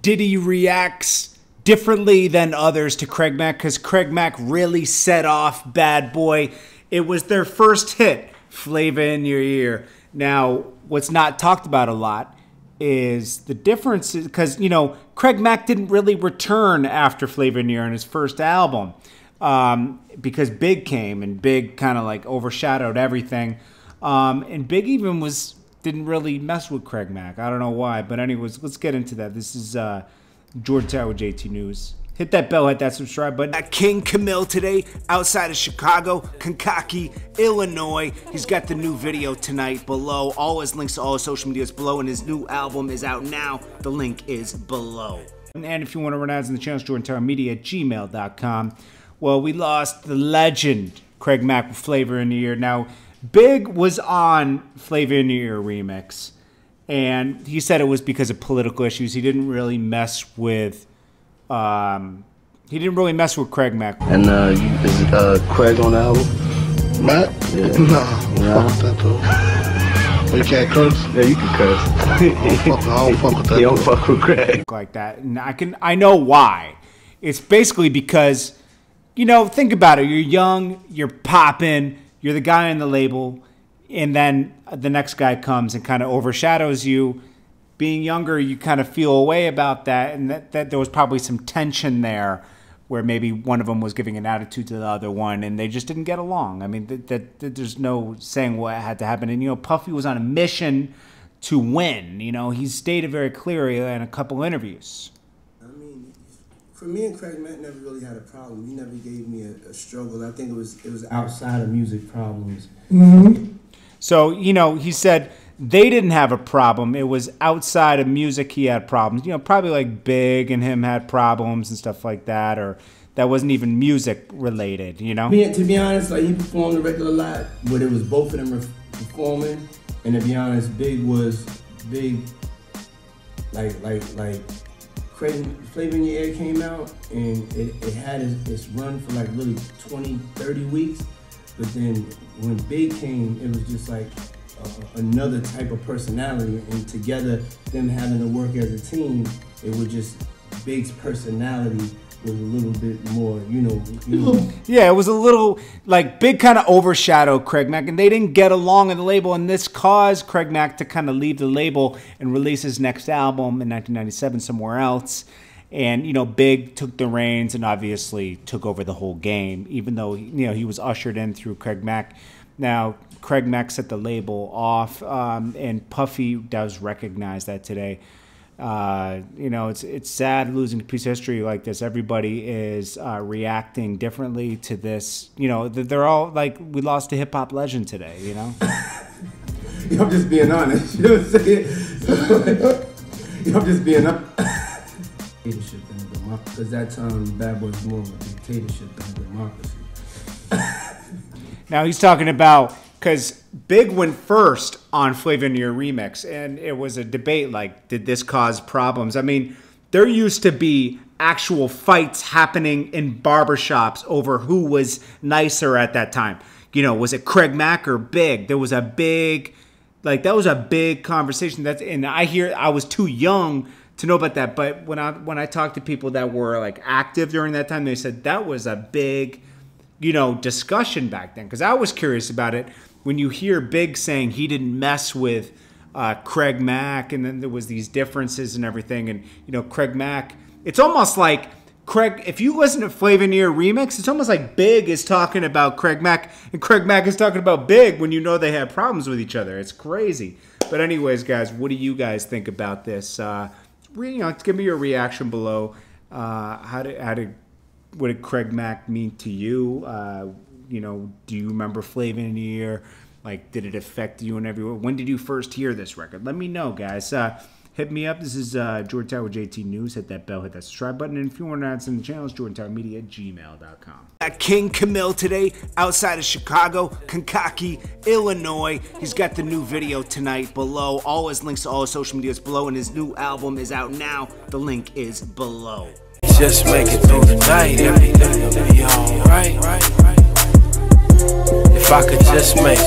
Diddy reacts differently than others to Craig Mack because Craig Mack really set off Bad Boy. It was their first hit, Flavor in Your Ear. Now, what's not talked about a lot is the difference, because, you know, Craig Mack didn't really return after Flavor in Your Ear in his first album because Big came, and Big kind of like overshadowed everything. And Big even didn't really mess with Craig Mack. I don't know why, but anyways, let's get into that. This is Jordan Tower with JT News. Hit that bell, hit that subscribe button. At KINGCAMIL today, outside of Chicago, Kankakee, Illinois. He's got the new video tonight below. All his links to all his social media is below, and his new album is out now. The link is below. And if you want to run ads on the channel, it's jordantowermedia@gmail.com. Well, we lost the legend, Craig Mack, with Flavor in the Ear. Now, Big was on Flavor in the Ear remix, and he said it was because of political issues. He didn't really mess with Craig Mack. And is it Craig on the album? Matt? Yeah. No, fuck with that though. You can't curse? Yeah, you can curse. I don't fuck with that. You don't fuck with Craig. Like that. And I know why. It's basically because, you know, think about it. You're young, you're popping, you're the guy on the label, and then the next guy comes and kind of overshadows you. Being younger, you kind of feel a way about that, and that there was probably some tension there where maybe one of them was giving an attitude to the other one, and they just didn't get along. I mean, there's no saying what had to happen. And, you know, Puffy was on a mission to win. You know, he stated very clearly in a couple interviews. I mean, for me and Craig Mack never really had a problem. He never gave me a struggle. I think it was outside of music problems. Mm-hmm. So, you know, he said they didn't have a problem. It was outside of music he had problems. You know, probably like Big and him had problems and stuff like that, or that wasn't even music related, you know? To be honest, like, he performed the record a lot, but it was both of them performing. And to be honest, Big, like Craig, Flavor in Your Ear came out, and it had its run for like really 20, 30 weeks. But then when Big came, it was just like another type of personality, and together, them having to work as a team, it was just, Big's personality was a little bit more, you know. Yeah, it was a little, like, Big kind of overshadowed Craig Mack, and they didn't get along on the label, and this caused Craig Mack to kind of leave the label and release his next album in 1997 somewhere else. And, you know, Big took the reins and obviously took over the whole game, even though, you know, he was ushered in through Craig Mack. Now, Craig Mack set the label off, and Puffy does recognize that today. You know, it's sad losing a piece of history like this. Everybody is reacting differently to this. You know, they're all like, we lost a hip-hop legend today, you know? I'm just being honest. You know what I'm saying? I'm just being honest. Dictatorship in a democracy. Because that time, Bad Boy was more of a dictatorship than a democracy. Now he's talking about, because Big went first on Flavor in Your Ear remix, and it was a debate like, did this cause problems? I mean, there used to be actual fights happening in barbershops over who was nicer at that time. You know, was it Craig Mack or Big? There was a big, like, that was a big conversation. And I was too young to know about that, but when I talked to people that were like active during that time, they said that was a big, you know, discussion back then. Because I was curious about it. When you hear Big saying he didn't mess with Craig Mack, and then there was these differences and everything, and, you know, Craig Mack, it's almost like Craig, if you listen to Flavor in Your Ear remix, it's almost like Big is talking about Craig Mack, and Craig Mack is talking about Big when you know they have problems with each other. It's crazy. But anyways, guys, what do you guys think about this? You know, give me your reaction below. What did Craig Mack mean to you? You know, do you remember Flavor in Your Ear? Like, did it affect you in every way? When did you first hear this record? Let me know, guys. Hit me up. This is Jordan Tower with JT News. Hit that bell, hit that subscribe button. And if you want to add some to the channel, it's jordantowermedia@gmail.com. At KINGCAMIL today, outside of Chicago, Kankakee, Illinois. He's got the new video tonight below. All his links to all his social media is below, and his new album is out now. The link is below. Just make it through the night, everything will be alright. If I could just make